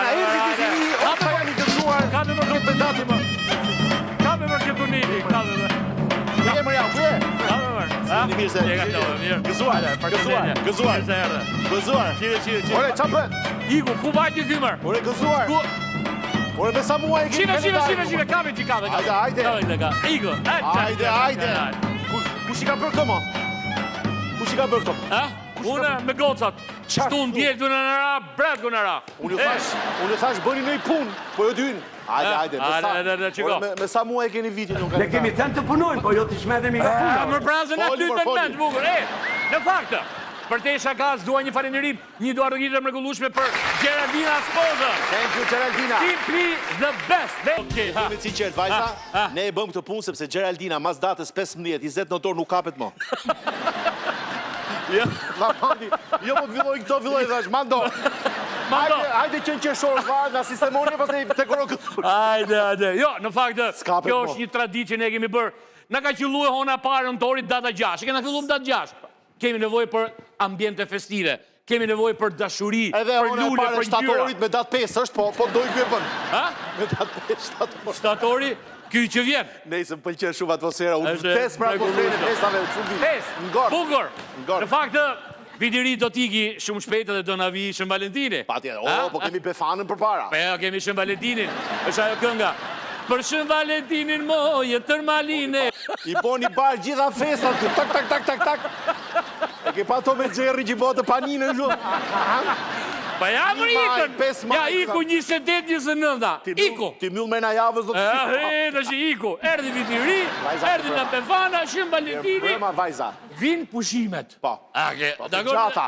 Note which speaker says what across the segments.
Speaker 1: Lediana, erdi vizimi, ota janë i gëzuar.
Speaker 2: Ka me mërë këtë dati më. Ka me mërë këtë unimi. Ka me mërë.
Speaker 1: E mërja, ku e?
Speaker 2: Ka me mërë.
Speaker 1: Një mirë se... Gëzuar, gëzuar. Ore, qa bën?
Speaker 2: Iku, ku vajtë një kymër?
Speaker 1: Ore, gëzuar. Ore, me sa muaj e kemi
Speaker 2: Shive, kame që kame.
Speaker 1: Hajde.
Speaker 2: Iku,
Speaker 1: Hajde. Kush i ka bërë këto, mo? Kush i ka bërë këto?
Speaker 2: Une me gocat. Shtu në djelë të në nëra, bret të nëra.
Speaker 1: Unë ju thash bëni në i punë, po jo dynë. Hajde, me sa muaj e keni vitin nuk ka...
Speaker 3: Ne kemi thënë të punojnë, po jo të shmedhemi nga puna.
Speaker 2: Më prazën e ty të mend, bukur. Në faktë, për te shakas, duaj një falenderim, një duarëgjitër mrekullueshme për Geraldina Spozën.
Speaker 1: Thank you, Geraldina.
Speaker 2: Simply the best.
Speaker 1: Kemi të sinqert, vajza, ne e bëm këtë punë sepse Geraldina, mas datës 15-20 notor nuk kapet mo. Jo, po filloj, thash, mando. Hajde qenë qeshorë, në sistemoni, pas e të kërë këtë.
Speaker 2: Hajde. Jo, në faktë, kjo është një tradit që ne kemi bërë. Në ka qëllu e hona parë në torit data 6. Kena fillu më data 6. Kemi nevoj për ambjente festive. Kemi nevoj për dashuri, për lullë, për njëra.
Speaker 1: Shtatorit me datë 5 është, po dojë kërë bënë.
Speaker 2: Ha?
Speaker 1: Me datë 5 shtatori.
Speaker 2: Shtatori, kjo që vjen.
Speaker 1: Nejse, më pëlqen shumë atmosfera. Unë tes për atmosferën e festave të fundit.
Speaker 2: Tes, bukur. Në faktë, Vidiri do t'iki shumë shpejtë dhe do navi Shën Valentini.
Speaker 1: Patje, po kemi Befanën për para.
Speaker 2: Po, kemi Shën Valentinin. është ajo kënga. Për Shën Valentinin moje tërmaline.
Speaker 1: I po një barë gjitha festat, tak. E ke pa to me Gjerri që botë paninë në shumë.
Speaker 2: Pa ja më ikën. Ja, iku 28-29. Iku.
Speaker 1: Ti mjull me na javës do të shikë.
Speaker 2: Në që iku. Erdi Vidiri, erdi në Befana, Shën Valentini.
Speaker 1: Brema vajza.
Speaker 2: Vin pushimet.
Speaker 1: Po.
Speaker 2: Të gjata.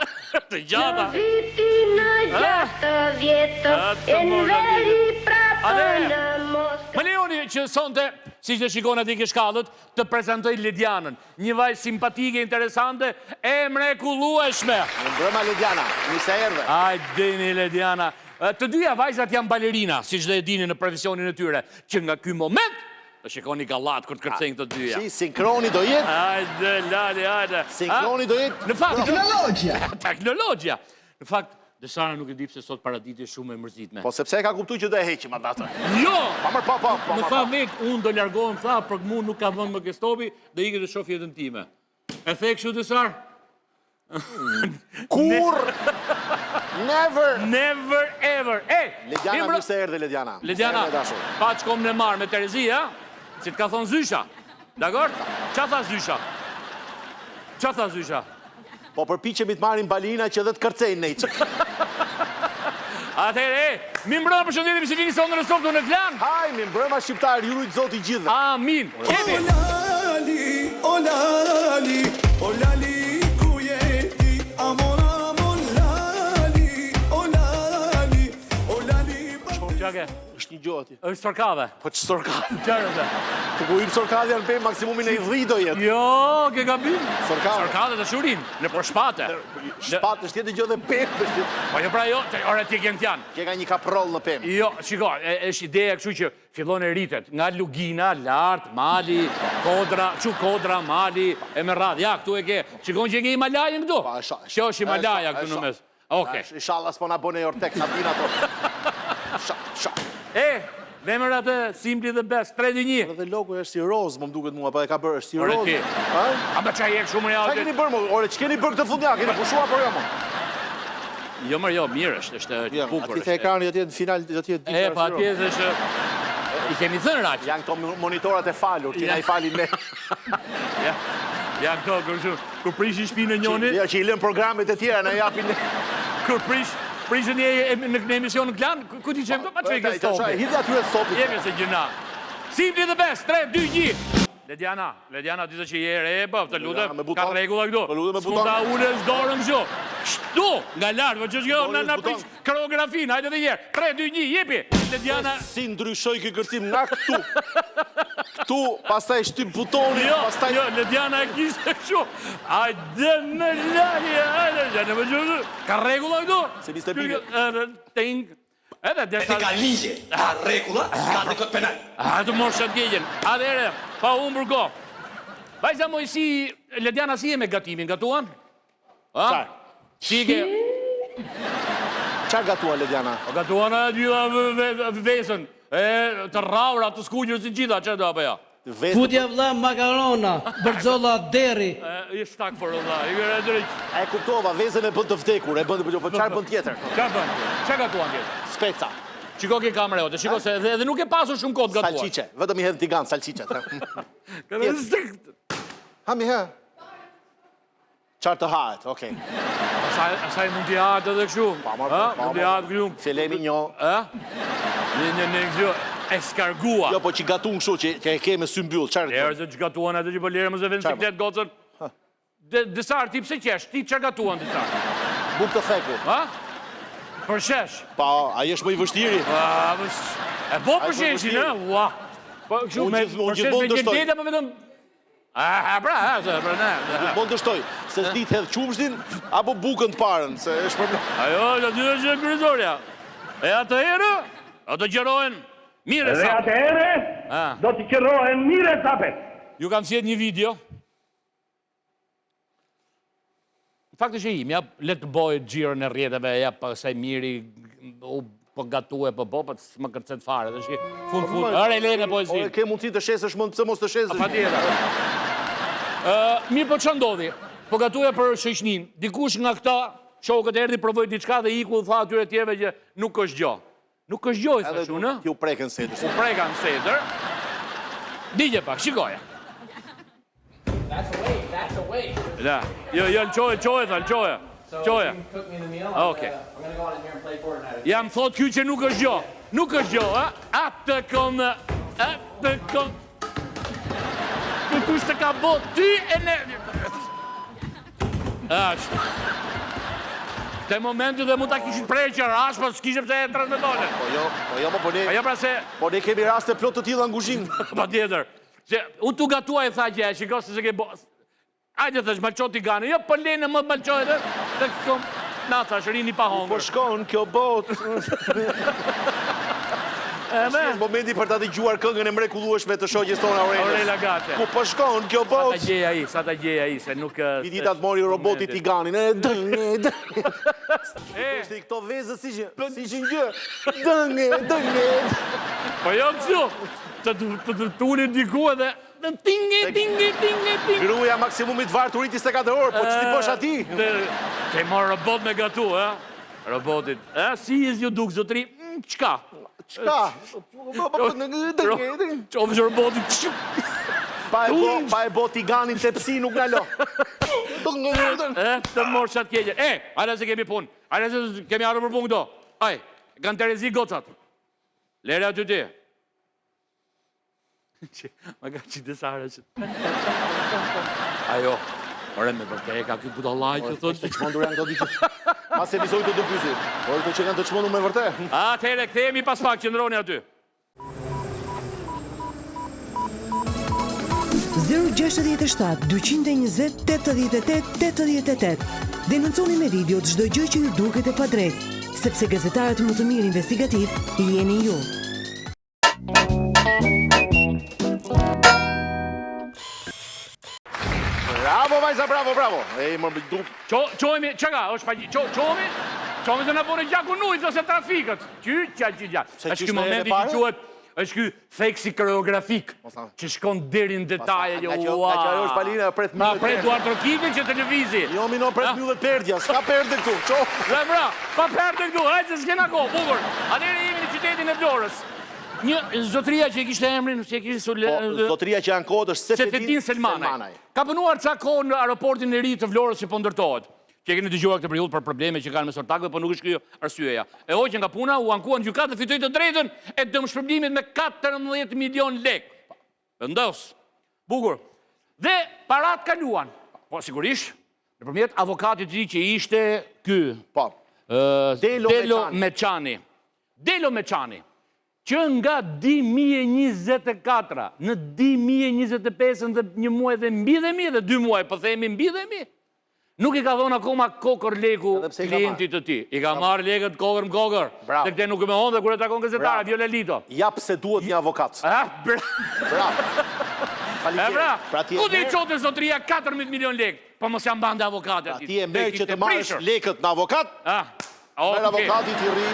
Speaker 2: Të gjata.
Speaker 4: Viti në gjatë vjetë, e në veri prapë në Moskë.
Speaker 2: Më leoni që sonte, si që shikon ati kishkallët, të prezentoj Ledianën. Një vaj simpatike, interesante, e mrekullueshme.
Speaker 1: Në brëma Lediana, njëse erdhe.
Speaker 2: Dini Lediana. Të dyja vajzat janë balerina, si që dhe e dini në profesionin e tyre, që nga ky moment, të shikoni galat kër të kërcejnë të dyja.
Speaker 1: Si, sinkroni do jetë?
Speaker 2: Ajde, lali.
Speaker 1: Sinkroni do jetë?
Speaker 2: Në fakt... Teknologia. Në fakt, Desara nuk e di pse sot paraditi është shumë e mërzitme.
Speaker 1: Po sepse e ka kuptu që do e heqim atë.
Speaker 2: Jo!
Speaker 1: Po.
Speaker 2: Më tha vetë, unë do largohem, tha, për mu nuk ka vënë më kestopi, dhe ike të shof jetën time. E the kështu Desar?
Speaker 1: Kur? Never
Speaker 2: ever.
Speaker 1: Lediana mirë se erdhe, Lediana.
Speaker 2: Lediana, pa që kom në marë me Terezi, si të ka thonë Zysha. Dakor? Qa tha Zysha?
Speaker 1: Po përpiqemi të marrim balina që dhe të kërcejnë nejtë.
Speaker 2: Atere, mi mbrëma për shëndetim si vini sonë në softu në klan.
Speaker 1: Haj, mi mbrëma shqiptar, ju rujtë zoti gjithë.
Speaker 2: Amin. Kemi.
Speaker 5: O lali, ku jeti, amon,
Speaker 2: Qake?
Speaker 1: është një gjohë ati.
Speaker 2: është sorkave.
Speaker 1: Po që sorkave?
Speaker 2: Qërë dhe?
Speaker 1: Të ku im sorkave janë për maksimumin e i dhri do jetë.
Speaker 2: Jo, ke gabim.
Speaker 1: Sorkave.
Speaker 2: Sorkave të shurin, në për shpate.
Speaker 1: Shpate është tjetë gjohë dhe pëmë.
Speaker 2: Po jo pra jo, ore ti kënë tjanë.
Speaker 1: Kje ka një kaproll në pëmë.
Speaker 2: Jo, shiko, është ideja kështu që fillon e rritet. Nga Lugina, Lartë, Mali, Kodra, Mali, e me radhë. Ja, këtu e ke. Shikon që e ke Himalajën këtu? Kjo është Himalaja këtu në mes. Oke.
Speaker 1: Inshallah s'po na bone Ortek, Sabina to.
Speaker 2: Vemër atë Simply the Best, 3-2-1.
Speaker 1: Dhe logo është si rozë, më duket mua, pa e ka bërë, është si
Speaker 2: Ore
Speaker 1: rozë.
Speaker 2: ti, a me qaj e këshumë një
Speaker 1: Qa
Speaker 2: atë?
Speaker 1: keni bërë, mo? Ore, që keni bërë këtë fundja? Keni pushua për jo, mo?
Speaker 2: Jo, mërë, jo, mirë është bukur.
Speaker 1: Ati the ekrani, ati në final, ati e
Speaker 2: pa ati është... I keni thënë raqë.
Speaker 1: Janë këto monitorat e falur, kina i falin me.
Speaker 2: Janë këto, kur prishi shpinë e njoni...
Speaker 1: Ja, që i lëm programet e tjera, në japin...
Speaker 2: Kur prishë në emision në klan, ku ti qemë, pa që i ke stopi.
Speaker 1: Hidhe atyre stopi.
Speaker 2: Jemi se gjëna. Simply the Best, 3-2-1. Lediana, ty të që je re, të lutem, ka regula këtu. S'mu ta ulesh dorën kështu. Shtu, nga lartë, për që shkjo, në prish koreografin, hajde dhe njerë. 3-2-1, jepi. Lediana...
Speaker 1: Si ndryshoj kë kërcim nga këtu. Këtu, pastaj shtyp butoni, pastaj...
Speaker 2: Jo, Lediana e kishtë kështu. Hajde me lani, hajde me gjurë. Ka regula këtu.
Speaker 1: Se niste bine.
Speaker 2: E
Speaker 5: ka ligje, ka regula, ka dhe këtë penal.
Speaker 2: A të morë shatë gjegjen. Adere, pa unë burgo. Bajza moj si, Lediana si e me gatimin, gatuan?
Speaker 1: Qarë?
Speaker 2: Si ke...
Speaker 1: Çfarë gatuan Lediana?
Speaker 2: O gatuan e gjitha vesën, të rraura, të skuqër si gjitha, që do apo ja?
Speaker 6: Futja vlla makarona, bërxolla deri.
Speaker 2: I stak for vlla, i kërë drejt.
Speaker 1: E kuptova, vezën e bën të vdekur, e bën, po çfarë bën tjetër?
Speaker 2: Çfarë bën? Çfarë gatuan tjetër?
Speaker 1: Speca.
Speaker 2: Shiko ke kamerë jote, shiko se edhe nuk e pasur shumë kohë të gatuar.
Speaker 1: Salcice, vetëm i hedh tigan salcice. Hami ha. Çfarë të hahet, okej.
Speaker 2: Asaj mund t'i hahet edhe kështu. Mund t'i hahet kështu.
Speaker 1: Filet mignon.
Speaker 2: Një kështu eskargua.
Speaker 1: Jo, po që gatun kështu që e ke me sy mbyll, çfarë?
Speaker 2: Lerë se që gatuan atë që po lerë më se vend siklet gocën. Dësar, ti pse qesh? Ti që gatuan dësar?
Speaker 1: Buk të theku.
Speaker 2: Për shesh?
Speaker 1: Pa, ai është më i vështiri.
Speaker 2: E bo për sheshin, e? Ua. Po kështu me për shesh me gjendeta më vetëm...
Speaker 1: Mund të shtoj, se s'di të hedhë qumshtin, apo bukën të parën, se është problem.
Speaker 2: Ajo, të dy është kryetoria. E atëherë, do të qërohen mire sape.
Speaker 3: Dhe atëherë, do të qërohen mire sape.
Speaker 2: Ju kam sjet një video. Fakt është e im, ja letë të bojë gjirën e rjetëve, ja pasaj miri, po gatu e po po, s'më kërcet fare, dhe shki, fund, are lene po e zhinë.
Speaker 1: Ke mundësi të shesësh, mund pëse mos të shesësh.
Speaker 2: Pa tjera. Mirë po që ndodhi, po gatu e për shëshnin, dikush nga këta, shokët e erdi, provoj diçka dhe iku, tha atyre tjeve që nuk është gjo. Nuk është gjo, i thashu, në?
Speaker 1: Ti u preken setër.
Speaker 2: U prekan setër. Digje pak, shikoja.
Speaker 7: That's a wait.
Speaker 2: Da, jo, lëqoje, thallë, qoje. Oke. Jam thot kjo që nuk është gjo. Nuk është gjo, atë kom... Këtush të ka bo ty e ne... Ashtë. Te momentu dhe mu ta kishit preqër, ashtë, po s'kishim se e transmetone.
Speaker 1: Po ne...
Speaker 2: Ajo pra se...
Speaker 1: Po ne kemi raste plot të tilla në kuzhinë.
Speaker 2: Pa tjetër. Unë tu gatua e tha që e shiko se ke bo... Ajde thësh, malqo t'i gane. Jo, për lene më malqoj edhe. Dhe kësom... Na thash, rini pa hongër.
Speaker 1: Po shkon kjo botë. Në momenti për ta dëgjuar këngën e mrekullueshme të shoqes tonë
Speaker 2: Aurela Gace.
Speaker 1: Ku po shkon kjo botë?
Speaker 2: Sa ta gjeja ai, se nuk...
Speaker 1: Viditat mori roboti Tiganin. Ishte i këto vezë si që një gjë. Dëngë.
Speaker 2: Po jo kështu. Të tunin diku edhe... Tingi.
Speaker 1: Gruja maksimumit varë të rriti 24 orë, po që ti posh ati?
Speaker 2: Ke marrë robot me gatu, robotit. Si jes ju duk, zotri? Qka? Qovë që robotit...
Speaker 1: Pa e bo Tiganin të psi nuk nga lo.
Speaker 2: Të morë qatë kjeqe. Ajde se kemi pun. Ajde se kemi arë për pun këto. Ajde, kanë të rezi gocat. Lere aty ti. Ma ka që desare që... Ajo, ore me vërte e ka këtë puta lajë që thonë...
Speaker 1: Të qmondur janë të diqë. Mas e misoj të dëpysi. Ore të që kanë të qmondur me vërte.
Speaker 2: Atere, këthejemi pas pak që ndroni aty.
Speaker 8: 067-220-88-88. Denonconi me video të çdo gjë që ju duket e padrejtë, sepse gazetarët më të mirë investigativ jeni ju.
Speaker 1: Bravo, vajza, bravo. Ej, më bëjdu.
Speaker 2: Qohemi, që ka, është pa gjithë, qohemi se në bore gjaku nujtë ose trafikët. Qyqa. është kjo momenti që quhet, është kjo theksi koreografik, që shkon deri në detaje,
Speaker 1: Nga që ajo është palina e pret
Speaker 2: Ma
Speaker 1: mjullet
Speaker 2: pret duar trokitin që televizi.
Speaker 1: Jo, mino pret mjullet perdja, s'ka perde këtu, qo.
Speaker 2: Dhe bra, pa perde këtu, hajtë se s'kena ko, bukur. Atere jemi në qytetin e Vlorës. Një zotria që e kishte emrin, që e kishte...
Speaker 1: Zotria që janë kohët është
Speaker 2: Sefetin Selmanaj. Ka punuar ca kohë në aeroportin e ri të Vlorës që po ndërtohet. Që e keni dëgjuar këtë periudhë për probleme që kanë me sortakëve, po nuk është kjo arsyeja. E hoqën nga puna, u ankuan gjykatë dhe fitoi të drejtën e dëmshpërblimit me 14 milion lek. Vendos. Bukur. Dhe parat kaluan. Po sigurisht, nëpërmjet avokatit i që ishte ky.
Speaker 1: Po.
Speaker 2: Delo Meçani. Që nga 2024, në 2025 dhe një muaj dhe mbi dhe 2 muaj, po themi mbi dhe mi, nuk i ka dhonë akoma kokër leku klientit të ti. I ka marrë lekët kokër më kokër. Dhe këte nuk me honë dhe kure takon gazetare, Viola Lito.
Speaker 1: Ja pse duhet një avokat. Bravo. Ku
Speaker 2: ti i qote zotria 14 milion lekë, po mos janë bande avokate.
Speaker 1: Ti e merë që të marrësh lekët në avokat, Merë avokatit i ri.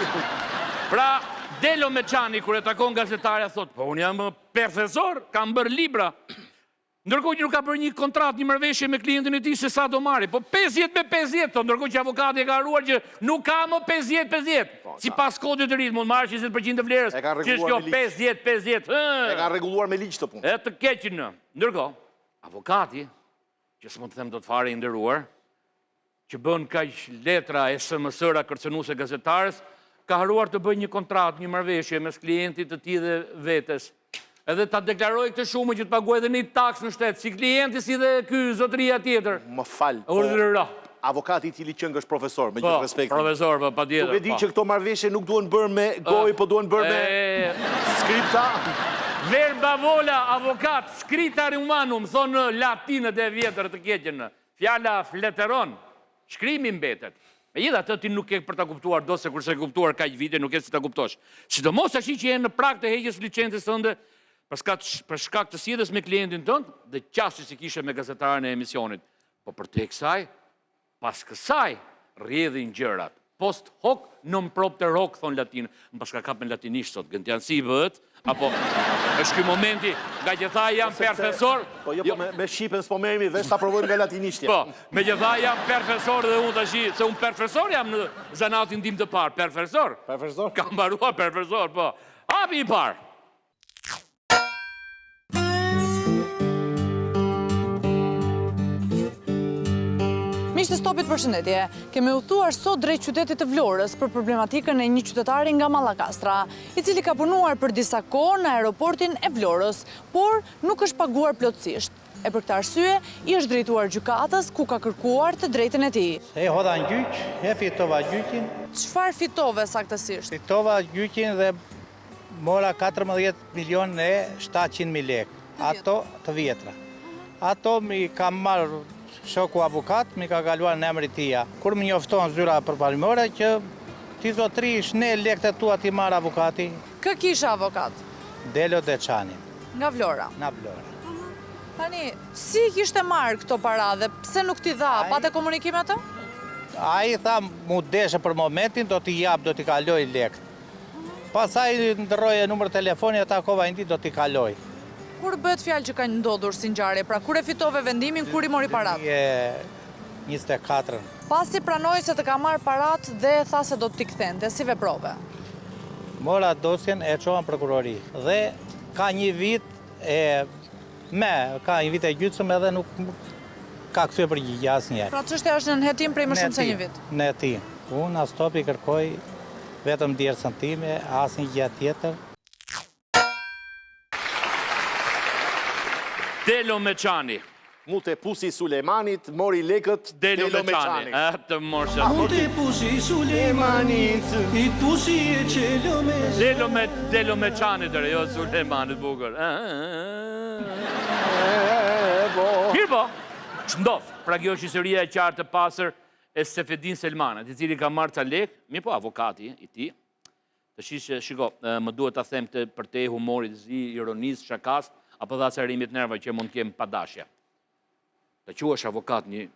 Speaker 2: Pra, Delo Meçani, kur e takon gazetarja, thot, po unë jam profesor, kam bërë libra. Ndërkohë që nuk ka bërë një kontratë, një marrëveshje me klientin e tij se sa do marri. Po 50 me 50, thot, ndërkohë që avokati e ka haruar që nuk ka më 50-50. Sipas kodit të ri, mund marrë 20% të vlerës. Që është kjo 50-50.
Speaker 1: E ka rregulluar me ligj të punë.
Speaker 2: E të keqin në. Ndërkohë, avokati, që s'më të them do të fare i nderuar, që bën kaq letra SMS-ra kërcënuese gazetarës, ka haruar të bëjë një kontratë, një marrëveshje mes klientit të tij dhe vetes. Edhe ta deklaroj këtë shumë që të paguaj edhe një taksë në shtet, si klienti si dhe ky zotëria tjetër.
Speaker 1: Më fal. Avokati i cili qëngë është profesor, me gjithë respektin.
Speaker 2: Profesor, po patjetër.
Speaker 1: Duke di që këto marrëveshje nuk duhen bërë me gojë, po duhen bërë me skripta.
Speaker 2: Verba vola, avokat, scrita humanum, thonë latinët e vjetër të keqen. Fjala fleteron, shkrimi mbetet. E gjitha të ti nuk ke për ta kuptuar, do se kurse kuptuar kaq vite, nuk ke si ta kuptosh. Sidomos tash që jenë në prag të heqjes licencës tënde, për shkak të sjelljes me klientin tënd, dhe qasjes që kishe me gazetarën e emisionit. Po për te kësaj, pas kësaj, rrjedhin gjërat. Post hoc non propter hoc, thon latinë. Më paska kap në latinisht sot, gëntiansi bëhet, apo është ky momenti, nga që tha jam profesor.
Speaker 1: Po jo, me shqipen s'po merremi vesh ta provojmë nga latinishtja.
Speaker 2: Po, me që tha jam profesor dhe unë tash, se unë profesor jam në zanatin tim të parë, profesor.
Speaker 1: Profesor?
Speaker 2: Kam mbaruar profesor, po. Hapi i parë.
Speaker 9: Miqtë Stopit, përshëndetje. Kemi udhëtuar sot drejt qytetit të Vlorës për problematikën e një qytetari nga Mallakastra, i cili ka punuar për disa kohë në aeroportin e Vlorës, por nuk është paguar plotësisht. E për këtë arsye, i është drejtuar gjykatës ku ka kërkuar të drejtën e tij.
Speaker 10: E hodha në gjyq, e fitova gjyqin.
Speaker 9: Çfarë fitove saktësisht?
Speaker 10: Fitova gjyqin dhe mora 14.700.000 lekë. Ato të vjetra. Ato mi kam marrë shoku avokat, mi ka kaluar në emrin tia. Kur më njofton zyra përparimore që ti zotrish ne lekët e tua ti marr avokati.
Speaker 9: Kë kisha avokat?
Speaker 10: Delo Deçani.
Speaker 9: Nga Vlora.
Speaker 10: Nga Vlora.
Speaker 9: Tani, si kishte marrë këto para dhe pse nuk t'i dha? Pate komunikim atë?
Speaker 10: Ai tha mu deshe për momentin, do t'i jap, do t'i kaloj lekët. Pasaj ndërroje numër telefoni, takova indi, do t'i kaloj.
Speaker 9: Kur bëhet fjalë që ka ndodhur si ngjarje, pra kur e fitove vendimin, kur i mori parat?
Speaker 10: 24.
Speaker 9: Pasi pranoi se të ka marrë parat dhe tha se do t'i kthente, si veprove?
Speaker 10: Mora dosjen e çova në prokurori dhe ka një vit ka një vit e gjysmë edhe nuk ka kthyer përgjigje asnjëherë.
Speaker 9: Pra çështja është në hetim prej më shumë se një vit.
Speaker 10: Në hetim. Unë as topi kërkoj vetëm djersën time, asnjë gjë tjetër.
Speaker 2: Delo Meçani.
Speaker 1: Multe pusi Sulejmanit, mori lekët
Speaker 2: Delo Meçani. Të morsh.
Speaker 5: Multe pusi Sulejmanit, i pusi e qelo me...
Speaker 2: Delo Meçani dërë, jo Sulejmanit bukur. Mirë po, që ndodhë? Pra kjo është historia e qartë të pasër e Sefedin Selmanit, i cili ka marrë ca lekë, mirë po avokati i ti, të shiko, më duhet ta them për te humorit, zi, ironisë, shakas, apo dha cërimit nerva që mund kem padashja. Të quash avokat një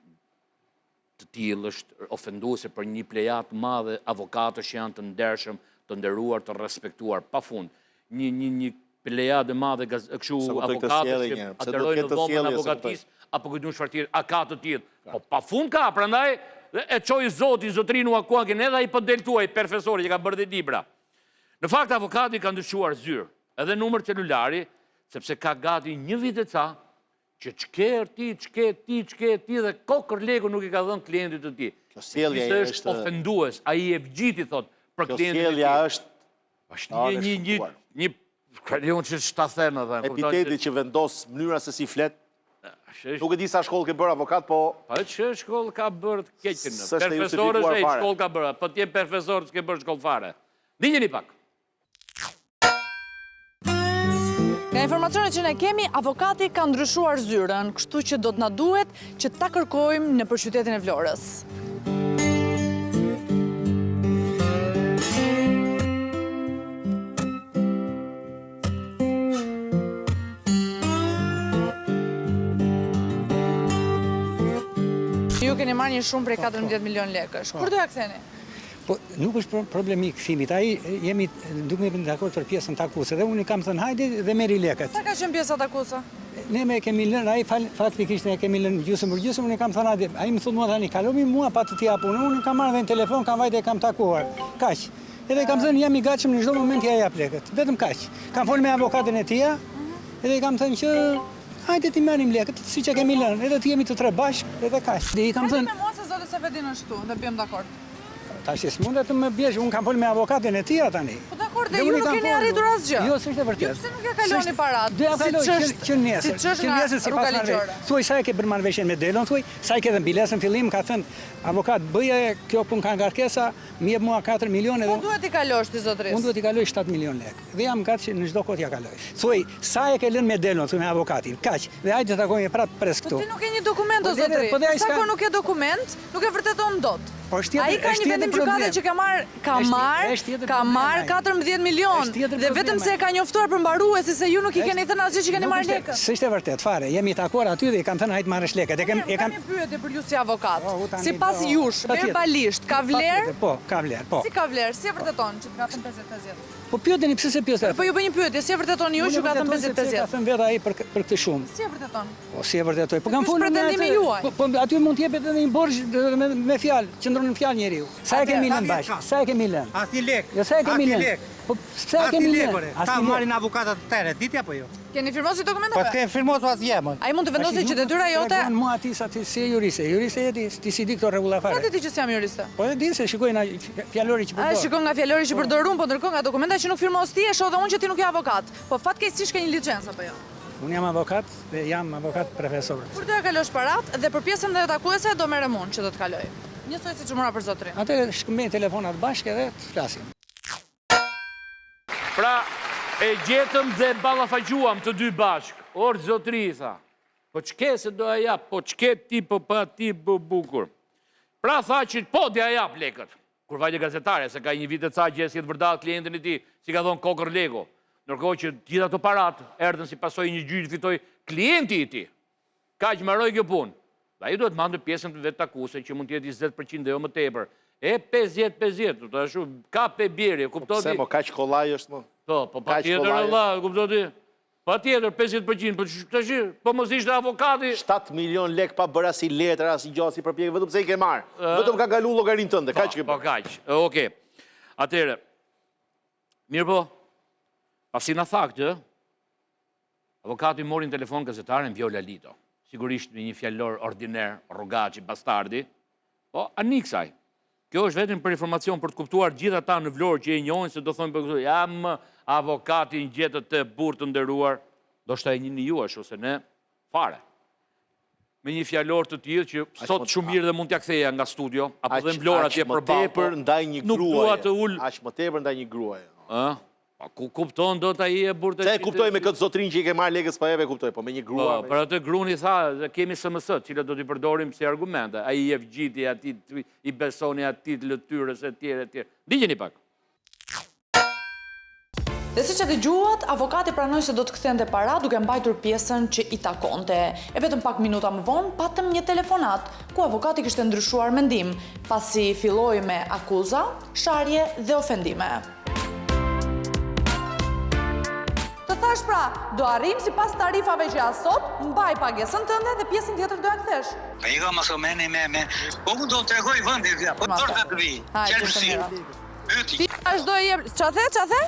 Speaker 2: të tillë është ofenduese për një plejat madhe avokatësh që janë të ndershëm, të nderuar, të respektuar, pafund. Një plejat madhe kështu avokatësh që atërojnë në dhomën avokatisë, apo këtë çfarë tjetër, a ka të tillë. Po pafund ka, prandaj e çoi Zoti, zotrinu akuakin edhe ai po del tuaj profesori që ka bërë dhe libra. Në fakt avokati ka ndryshuar zyrë, edhe numër celulari, sepse ka gati një vit e ca, që çker ti dhe kokër legu nuk i ka dhënë klientit të ti.
Speaker 1: Kjo sjellje
Speaker 2: është ofendues, ai e vgjiti thot për klientin e tij.
Speaker 1: Kjo sjellja është
Speaker 2: një kredion që shtathën edhe.
Speaker 1: Epiteti që vendos mënyra se si flet. Nuk e di sa shkollë ke bërë avokat, po...
Speaker 2: Pa që shkollë ka bërë të keqen. Profesor është e shkollë ka bërë, po t'jem profesor s'ke bërë shkollë fare. Dinjeni pak.
Speaker 9: Nga informacionet që ne kemi, avokati ka ndryshuar zyrën, kështu që do të na duhet që ta kërkojmë në qytetin e Vlorës. Ju keni marrë një shumë prej 14 milion lekësh. Kur do ja ktheni?
Speaker 10: Po, nuk është problemi këthimit. Ai jemi duke me dakord për pjesën takuse dhe unë i kam thënë hajde dhe merri lekët.
Speaker 9: Sa ka qenë pjesa takusa?
Speaker 10: Ne me kemi lënë, ai faktikisht ne kemi lënë gjysmë për gjysmë, unë i kam thënë hajde. Ai më thotë mua tani, kalomi mua pa të t'ia punë. Unë kam marrë dhe në telefon, kam vajte e kam takuar. Kaq. Edhe kam thënë jam i gatshëm në çdo moment ja jap lekët. Vetëm kaq. Kam folur me avokatën e tij, edhe i kam thënë që hajde ti marrim lekët, siç e kemi lënë. Edhe të jemi të tre bashkë, edhe kaq. Dhe i kam thënë
Speaker 9: me mua se zoti Sefedin është këtu, dhe bëjmë dakord.
Speaker 10: Tash s'mundet të më bjesh, unë kam folur me avokatën e tij tani.
Speaker 9: Po dakord, dhe ju nuk keni arritur asgjë.
Speaker 10: Jo, s'është e vërtetë.
Speaker 9: Pse nuk ja kaloni paratë?
Speaker 10: Do ja kaloj që nesër.
Speaker 9: Siç është nga rruga ligjore.
Speaker 10: Thuaj sa e ke bërë marrëveshjen me Delon, thuaj sa e ke dhënë bilesën fillim, ka thënë avokat bëje kjo punë ka ngarkesa, më jep mua 4 milionë
Speaker 9: Po duhet i kalosh ti zotëris?
Speaker 10: Unë duhet i kaloj 7 milionë lekë. Dhe jam gatshëm në çdo kohë ja kaloj. Thuaj sa e ke lënë me Delon, thuaj me avokatin. Kaq. Dhe hajde të takojmë prapë pres këtu.
Speaker 9: Po ti nuk ke një dokument o zotëri. Sa kohë nuk ke dokument, nuk e vërteton dot. Ai ka një vendim gjykate që ka marr 14 milion dhe vetëm se e ka njoftuar për mbaruesi se ju nuk i keni thënë asgjë që keni marrë lekët.
Speaker 10: S'është e vërtet fare. Jemi takuar aty dhe i kam thënë hajt marrësh lekët.
Speaker 9: E kam një pyetje për ju si avokat. Sipas jush, verbalisht ka vlerë?
Speaker 10: Po, ka vlerë, po.
Speaker 9: Si ka vlerë? Si e vërteton që të ka thënë 50-50?
Speaker 10: Po pyeteni pse se pyetni.
Speaker 9: Po ju bëj një pyetje, si e vërteton ju që ka thënë 50-50?
Speaker 10: Ka thënë vetë ai për këtë shumë.
Speaker 9: Si e vërteton?
Speaker 10: Po si e vërtetoj? Po kam folur me
Speaker 9: pretendimi juaj.
Speaker 10: Po aty mund të jepet edhe një borxh me fjalë, qëndron në fjalë njeriu. Sa e kemi lënë bash? Sa e kemi lënë?
Speaker 5: Asnjë lek.
Speaker 10: Jo sa e kemi lënë. Po sa e kemi lënë?
Speaker 5: Ta marrin avokatët të tjerë, ditë apo jo?
Speaker 9: Keni firmosi dokumentave?
Speaker 5: Po s'kem firmosur asgjë më.
Speaker 9: Ai mund të vendosë që detyra jote.
Speaker 10: Mua aty sa ti si juriste. Juriste je ti si di këto rregulla fare.
Speaker 9: Po ti që jam juriste.
Speaker 10: Po e di se shikoj nga fjalori që përdor.
Speaker 9: Shikoj nga fjalori që përdor unë, po ndërkohë nga dokumenta që nuk firmos ti e shoh dhe unë që ti nuk je avokat. Po fatkeqësisht ke një licencë apo jo?
Speaker 10: Unë jam avokat dhe jam avokat profesor.
Speaker 9: Kur do ja kalosh paratë dhe për pjesën e takuese do merrem unë që do të kaloj. Njësoj siç mora për zotrin.
Speaker 10: Atëherë shkëmbejmë telefonat bashkë edhe të flasim.
Speaker 2: Pra, e gjetëm dhe ballafaqjuam të dy bashk. Or zotri tha. Po ç'ke se do ja jap, po ç'ke ti po pa ti bukur. Pra tha që po do ja jap lekët. Kur vajte gazetare se ka një vit e ca gjesi të vërdat klientin e tij, si ka thon kokër lego. Ndërkohë që gjithë ato parat erdhën si pasojë një gjyq fitoi klienti i tij. Kaq mbaroi kjo punë. Ai duhet mandë pjesën të vetë takuse që mund të jetë 20% jo më tepër. E 50-50, të ashtu ka pe bjerje, kuptoni?
Speaker 1: Pse mo kaq kollaj është më?
Speaker 2: Po patjetër valla, kuptoni? Patjetër 50%, po tash po mos ishte avokati
Speaker 1: 7 milion lek pa bërë as i letër, as i gjatë si përpjekje, vetëm se i ke marr. Vetëm ka kalu llogarinë tënde, kaq që.
Speaker 2: Po kaq. Okej. Atëherë. Mirë po. Pasi na tha këtë, avokati mori në telefon gazetaren Viola Lito. Sigurisht me një fjalor ordiner, rrogaçi, bastardi. Po aniksaj. Kjo është vetëm për informacion për të kuptuar gjithë ata në Vlorë që e njohin se do thonë për këtë, jam avokati në gjetët të burë të nderuar, do shta e njëni ju ashtu se ne fare. Me një fjalor të tillë që sot shumë mirë dhe mund t'ja ktheja nga studio, apo dhe në Vlorë atje përballë. Nuk dua të ul.
Speaker 1: Aq më tepër ndaj një gruaje.
Speaker 2: Ku kupton do të ai e burë të...
Speaker 1: Se e kuptoj me këtë zotrin që i ke marrë lekës pa eve, kuptoj, po me një grua...
Speaker 2: Për atë gruni tha, kemi SMS, cilët do t'i përdorim si argumente. A i jef gjiti ati, i besoni ati të lëtyrës e tjere, e tjere. Digjeni pak.
Speaker 9: Dhe si që dëgjuat, avokati pranoi se do të kthente para duke mbajtur pjesën që i takonte. E vetëm pak minuta më vonë, patëm një telefonat, ku avokati kishte ndryshuar mendim, pasi filloi me akuza, sharje dhe ofendime. Të thash pra, do arrim si pas tarifave që asot, mbaj pagesën tënde dhe pjesën tjetër do ja kthesh.
Speaker 5: Pa i ka mos mene me. Po unë do të tregoj vendin këta, po dorë të vi. Qelsi.
Speaker 9: Ti vazhdo e jep, ç'a the?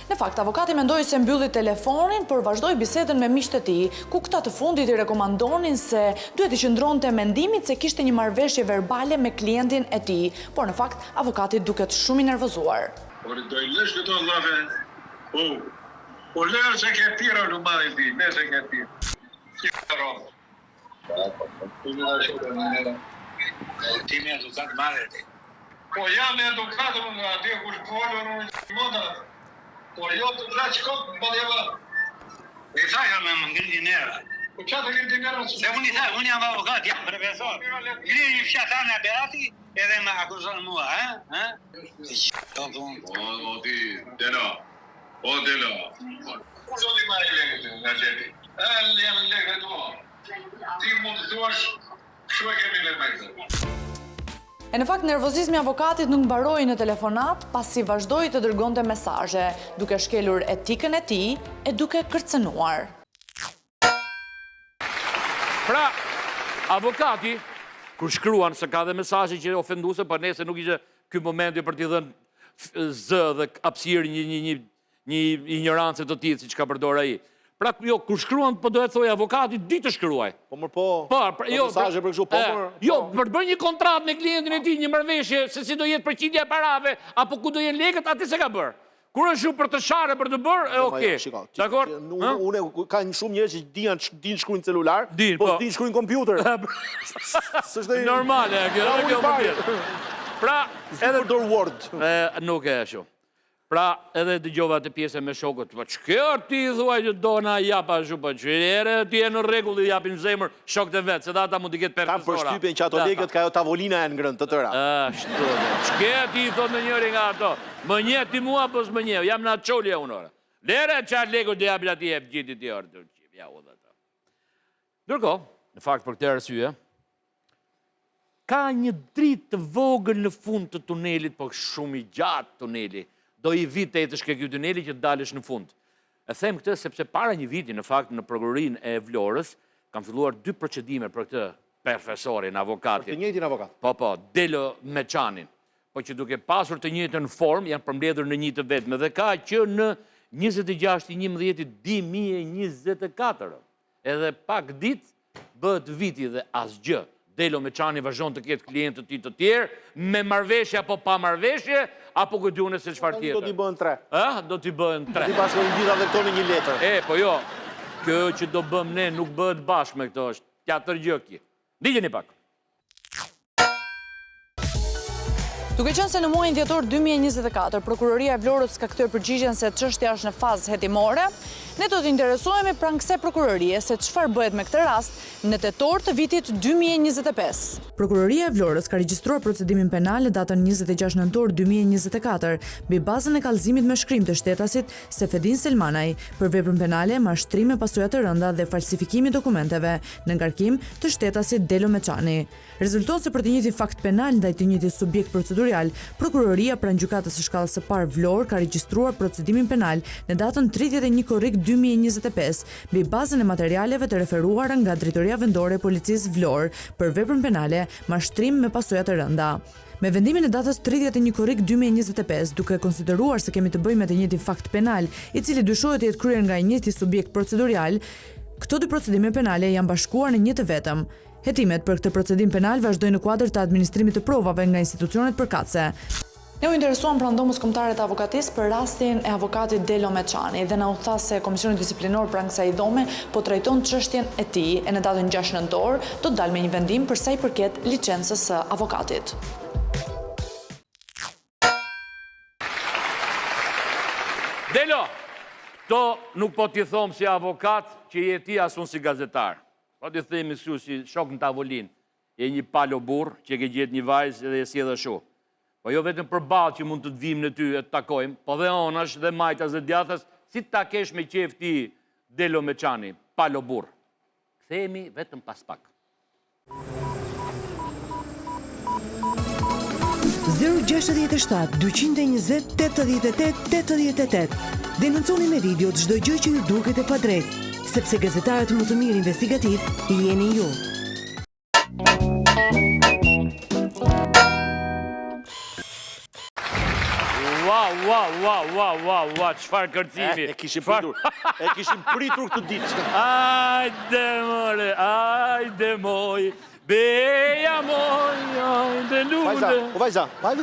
Speaker 9: Në fakt, avokati mendoi se mbylli telefonin, por vazhdoi bisedën me miqtë e tij, ku këta të fundit i rekomandonin se duhet i qëndronte mendimit se kishte një marrëveshje verbale me klientin e tij, por në fakt avokati duket shumë i nervozuar.
Speaker 3: Por do i lësh këto llave. Po lërë që ke tira në madhe ti, ne që ke tira. Si të rohë. Ti me edukat madhe ti. Po jam edukatë në ati kur shkollë në moda. Po jo të draqë kokë në badjeva. E tha jam me më ngrinë njerë. Po që të ngrinë njerë? Se unë i tha, unë jam avokat, jam profesor. Ngrinë një fshatane a berati edhe me akuzonë mua, O ti, dera. O dela. Kur do t'i marrë lekët nga gjeti? Janë lekët tua. Ti mund të thuash, shu e kemi lekë me këtë.
Speaker 9: E në fakt, nervozizmi avokatit nuk mbaroi në telefonat, pasi vazhdoi të dërgonte mesazhe, duke shkelur etikën e tij e duke kërcënuar.
Speaker 2: Pra, avokati, kur shkruan se ka dhe mesazhe që ofenduese, por nëse nuk ishte ky momenti për t'i dhënë zë dhe hapësirë një ignorancë të tillë siç ka përdorur ai. Pra, jo, kur shkruan, po dohet thoj avokati, di të shkruaj.
Speaker 1: Mesazhe për kështu,
Speaker 2: Jo, për të bërë një kontratë me klientin e tij, një marrëveshje se si do jetë përqindja e parave, apo ku do jenë lekët, atë se ka bërë. Kur është për të sharë për të bërë, e okej. Dakor?
Speaker 1: Unë ka shumë njerëz që dinë shkruajnë celular, po dinë shkruajnë kompjuter.
Speaker 2: Normale, kjo vërtet. Pra,
Speaker 1: edhe përdor Word.
Speaker 2: Nuk e ashtu. Pra, edhe dëgjova të pjesën me shokët, po ç'kjo ti thuaj që do na jap ashtu, po ç'ere ti je në rregull i japin zemër shokët e vet, se ata mund të ketë perfektora.
Speaker 1: Kam përshtypjen që ato lekët ka ajo tavolina e ngrënë të tëra.
Speaker 2: Ashtu. Ç'ke ti thot në njëri nga ato? Më njeh ti mua apo s'më njeh? Jam na çolje unë ora. Lere çfarë lekë do japin atij e gjithë ti orë. Ja u dha ato. Ndërkohë, në fakt për këtë arsye, ka një dritë të vogël në fund të tunelit, po shumë i gjatë tuneli. Do i vit të jetësh ke ky tuneli që të dalësh në fund. E them këtë sepse para një viti, në fakt, në prokurorinë e Vlorës, kam filluar 2 procedime për këtë profesorin, avokatin.
Speaker 1: Për të njëjtin avokat.
Speaker 2: Po, Delo Meçanin. Po që duke pasur të njëjtën formë, janë përmbledhur në një të vetme dhe ka që në 26/11/2024. Edhe pak ditë bëhet viti dhe asgjë. Delo Meçani vazhdon të ketë klientë të tij të tjerë, me marrëveshje apo pa marrëveshje, apo kujtune se çfarë tjetër.
Speaker 1: Do t'i bëhen 3.
Speaker 2: Do t'i bëhen 3.
Speaker 1: Do t'i bashkojnë gjitha dhe këto në një letër.
Speaker 2: Po jo, kjo që do bëm ne nuk bëhet bashkë me këto, është tjetër gjë kjo. Ndiqeni pak.
Speaker 9: Duke qenë se në muajin dhjetor 2024, Prokuroria e Vlorës ka kthyer përgjigjen se çështja është në fazë hetimore, ne do të interesohemi pranë kësaj prokurorie se çfarë bëhet me këtë rast në tetor të vitit 2025. Prokuroria e Vlorës ka regjistruar procedimin penal në datën 26 nëntor 2024 mbi bazën e kallëzimit me shkrim të shtetasit Sefedin Selmanaj për veprën penale mashtrim me pasoja të rënda dhe falsifikimi dokumenteve në ngarkim të shtetasit Delo Meçani. Rezulton se për të njëjtin fakt penal ndaj të njëjtit subjekt procedurial, prokuroria pranë gjykatës së shkallës së parë Vlorë ka regjistruar procedimin penal në datën 31 korrik 2025 mbi bazën e materialeve të referuara nga Drejtoria Vendore e Policisë Vlorë për veprën penale mashtrim me pasoja të rënda. Me vendimin e datës 31 korrik 2025, duke konsideruar se kemi të bëjmë me të njëjtin fakt penal, i cili dyshohet të jetë kryer nga i njëjti subjekt procedurial, këto dy procedime penale janë bashkuar në një të vetëm. Hetimet për këtë procedim penal vazhdojnë në kuadër të administrimit të provave nga institucionet përkatëse. Ne u interesuam pranë dhomës kombëtare të avokatisë për rastin e avokatit Delo Meçani dhe na u tha se Komisioni Disiplinor pranë kësaj dhome po trajton çështjen e tij e në datën 6 nëntor do të dalë me një vendim për sa i përket licencës së avokatit.
Speaker 2: Delo, këto nuk po t'i thom si avokat që je ti as unë si gazetar. Po t'i themi kështu si shok në tavolinë. Je një palo burr që ke gjetë një vajzë dhe e sjell ashtu. Po jo vetëm për ballë që mund të të vim në ty e të takojmë, po dhe onash dhe majtas dhe djathas, si të takesh me qef ti Delo Meçani, palo burr. Kthehemi vetëm pas pak.
Speaker 8: 067 220 88 88. Denonconi me video çdo gjë që ju duket e padrejtë, sepse gazetarët më të mirë investigativ jeni ju.
Speaker 2: Wow, çfarë kërcimi.
Speaker 1: E kishim pritur këtë ditë.
Speaker 2: Ajde moj, beja moj, ajde lude.
Speaker 1: Vajza, hajde.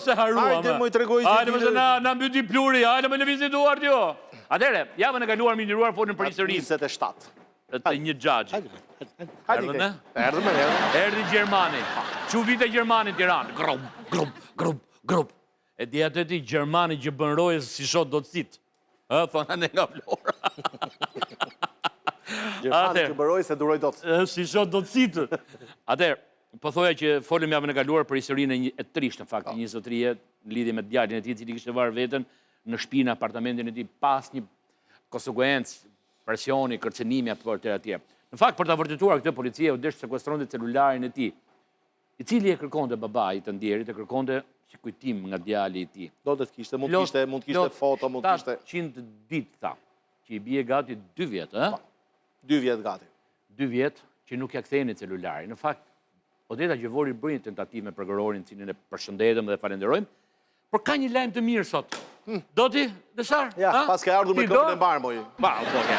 Speaker 2: Se harua.
Speaker 1: Hajde moj tregoj që...
Speaker 2: Hajde më se na mbyti pluri, hajde më në vizituar t'jo. Atere, javën e kaluar më nderuar folën për historinë.
Speaker 1: 27.
Speaker 2: Të një xhaxhi.
Speaker 1: Hajde.
Speaker 2: Erdhi Gjermani. Çu vite Gjermani në Tiranë. Grup. E di atë ti Gjermani që bën rojës si shot do të sit. Thona ne nga Vlora.
Speaker 1: Gjermani që bën rojës se duroj dot.
Speaker 2: Si shot do të sit. Atëherë, po thoja që folëm javën e kaluar për historinë e trisht në fakt, një zotërie në lidhje me djalin e tij i cili kishte varë veten në shtëpinë apartamentin e tij pas një konsekuencë, presioni, kërcënimi apo etj. Në fakt për ta vërtetuar këtë policia u desh sekuestronte celularin e tij. i cili e kërkonte babai të ndjerit, e kërkonte si kujtim nga djali i tij.
Speaker 1: Do të kishte, mund të kishte foto, mund të kishte
Speaker 2: 700 ditë tha, që i bie gati 2 vjet, ë?
Speaker 1: 2 vjet gati.
Speaker 2: 2 vjet që nuk ja ktheheni celularin. Në fakt, Odeta Gjevori bëri një tentativë me prokurorin, cilin e përshëndetëm dhe falenderojmë, por ka një lajm të mirë sot. Do ti, Desar?
Speaker 1: Ja, pas ka ardhur me këmbën e mbarë, moj.
Speaker 2: Ba, okay.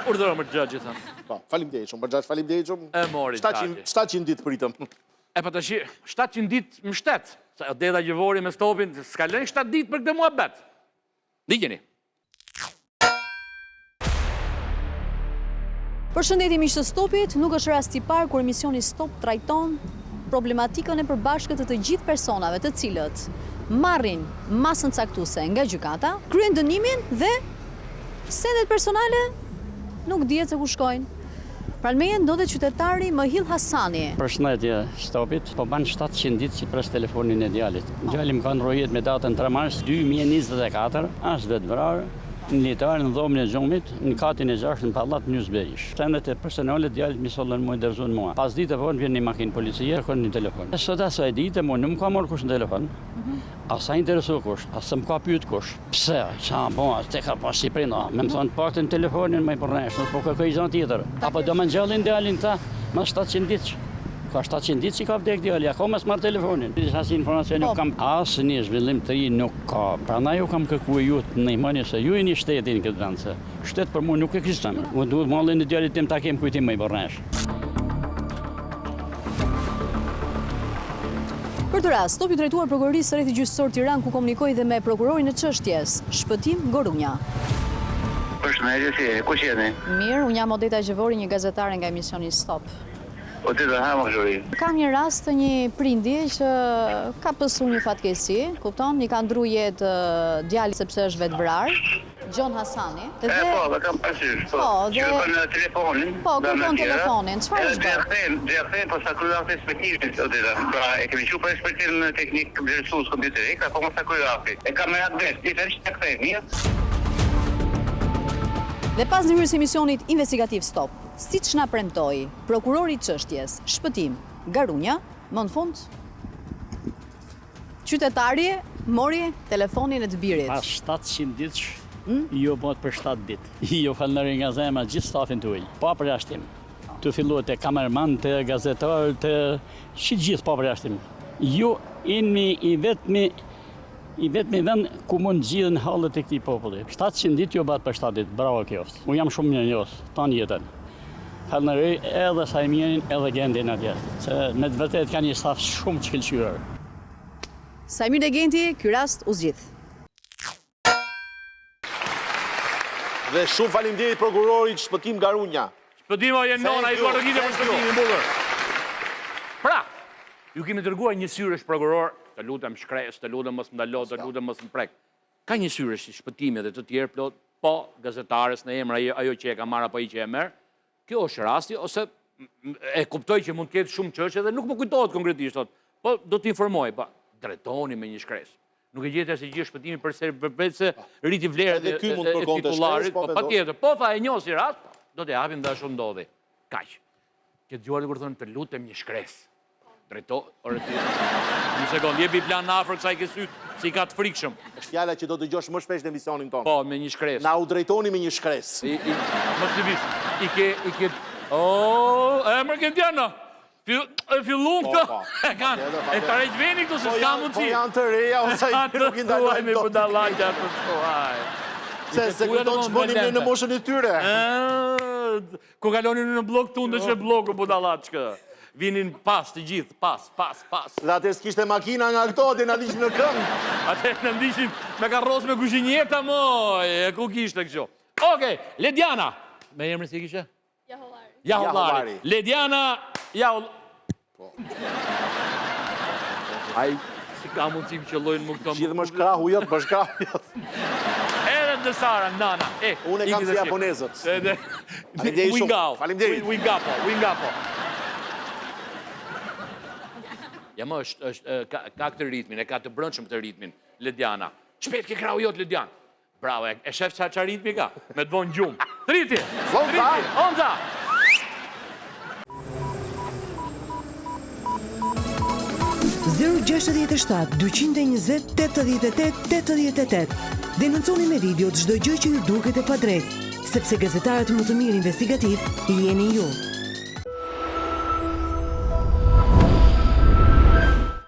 Speaker 2: Urdhëro më xhaxhi thënë.
Speaker 1: Po, faleminderit shumë, xhaxh, faleminderit shumë.
Speaker 2: E mori
Speaker 1: 700 ditë pritëm.
Speaker 2: E pa tash 700 ditë më shtet. Sa Odeta Gjevori me stopin, s'ka lënë 7 ditë për këtë muhabet. Ndiqeni.
Speaker 11: Përshëndetje miq të Stopit, nuk është rasti i parë kur emisioni Stop trajton problematikën e përbashkët të gjithë personave të cilët marrin masën caktuese nga gjykata, kryen dënimin dhe sendet personale nuk dihet se ku shkojnë. Pranë meje ndodhet qytetari Mahil Hasani.
Speaker 12: Përshëndetje Stopit, po ban 700 ditë që pres telefonin e djalit. Djali më ka ndrojet me datën 3 mars 2024, as vetë vrarë, në litar në dhomën e Xhumit, në katin e 6 në pallat Newsberish. Sendet e personale djalit mi sollën mua dërzon mua. Pas ditë vonë vjen një makinë policie, kërkon një telefon. Sot asaj dite mua nuk më ka marrë kush në telefon. Asa interesu kush, asa më ka pyet kush. Pse? Ça bon, te ka pas si prino. Më thon paktën telefonin më përnesh, po kërkoj gjë tjetër. Apo do më ngjallin djalin ta, më 700 ditë. Ka 700 ditë që ka vdek djali, akoma s'marr telefonin. Disa si informacion nuk kam, asë një zhvillim të ri nuk ka. Prandaj ju kam kërkuar ju të ndihmoni se ju jeni shteti në këtë vend, se shteti për mua nuk ekziston. Unë duhet mallin e djalit tim ta kem kujtim më i borresh.
Speaker 11: Për të rast, Stopi drejtuar prokurorisë së Rrethit Gjyqësor Tiranë ku komunikoi dhe me prokurorin e çështjes, Shpëtim Gorunja.
Speaker 3: Përshëndetje, ku jeni?
Speaker 11: Mirë, unë jam Odeta Gjevori, një gazetare nga emisioni Stop.
Speaker 3: Odeta, ha më zhuri.
Speaker 11: Kam një rast të një prindi që ka pësur një fatkeqësi, kupton, i ka ndru jetë djali sepse është vetë vrar, Gjon Hasani.
Speaker 3: Po, dhe kam pasysh, po. Kërkon telefonin.
Speaker 11: Po, kërkon telefonin. Çfarë është bërë?
Speaker 3: Dhe po sa kryer respektimin, Odeta. Pra, e kemi shuar për ekspertin teknik vlerësues kompjuterik, apo mos sa kryer. E kam merat vetë, ti thënë se kthej mirë.
Speaker 11: Dhe pas ndërhyrjes së emisionit investigativ Stop, siç na premtoi prokurori i çështjes, Shpëtim Garunja, më në fund qytetari mori telefonin e të birit.
Speaker 12: Pas 700 ditësh, jo bëhet për 7 ditë. Jo falënderoj nga zemra gjithë stafin tuaj. Pa përjashtim. Të filluat te kamerman, te gazetar, te gjithë pa përjashtim. Ju jeni i vetmi vend ku mund zgjidhen hallet e këtij populli. 700 ditë jo bëhet për 7 ditë. Bravo qoftë. Unë jam shumë mirënjohës tan jetën. Falënderoj edhe Sajmirin edhe Gendin atje, se me të vërtetë kanë një staf shumë të shkëlqyer.
Speaker 11: Sajmir dhe Genti, ky rast u zgjidh.
Speaker 1: Dhe shumë faleminderit prokurorit Shpëtim Garunja.
Speaker 2: Shpëtimo je nona, i duar të gjithë për shpëtimin bukur. Pra, ju kemi dërguar një syresh prokuror, të lutem shkres, të lutem mos ndalo, të lutem mos prek. Ka një syresh i Shpëtimit dhe të tjerë plot, po gazetares në emër ajo që e ka marrë apo ai që e merr. Kjo është rasti, ose e kuptoj që mund të ketë shumë çështje dhe nuk më kujtohet konkretisht, po do t'informoj, pa drejtoni me një shkres. Nuk e gjete se gjithë Shpëtimi përse rriti vlerët e titullarit, po patjetër, po tha e njoh si rast, do të japim dhe ashtu ndodhi. Kaq. Që dëgjuar kur thonë të lutem një shkres. Drejto, një sekond, jepi plan afër kësaj ke syt, si ka të frikshëm.
Speaker 1: Është fjala që do të dëgjosh më shpesh në emisionin tonë.
Speaker 2: Po, me një shkres.
Speaker 1: Na u drejtoni me një shkres.
Speaker 2: Mos të vis. I ke emër Gendiana. Fillum këto. E tërheq veni këtu se s'ka mundsi.
Speaker 1: Po janë të reja ose nuk i ndalojnë
Speaker 2: me budallaqja ato thuaj.
Speaker 1: Se kujton ç'bonim në moshën e tyre.
Speaker 2: Ku kalonin në blok tunde që bloku budallaçkë. Vinin pas të gjithë, pas.
Speaker 1: Dhe atër s'kishte makina nga këto, dhe në dishim në këmë.
Speaker 2: Atër në ndishim me karros me kushinjeta, moj, e ku kishte kësho. Okej, Lediana. Me emrin si kishe? Jahollari. Lediana, Aj, si ka mundësim që lojnë më këto...
Speaker 1: Gjithë më shkrahu jëtë, më shkrahu jëtë.
Speaker 2: Edhe në Sara, nana.
Speaker 1: Unë e kam si japonezët.
Speaker 2: Falimderit. Wingapo. Ja më ka këtë ritmin, e ka të brëndshëm këtë ritmin, Lediana. Shpet ke krau jot, Lediana. Bravo, e shef qa ritmi ka, me të vonë gjumë. Triti, Onza.
Speaker 8: 067 220 8888. Denunconi me video çdo gjë që ju duket e padrejtë, sepse gazetarët më të mirë investigativ jeni ju.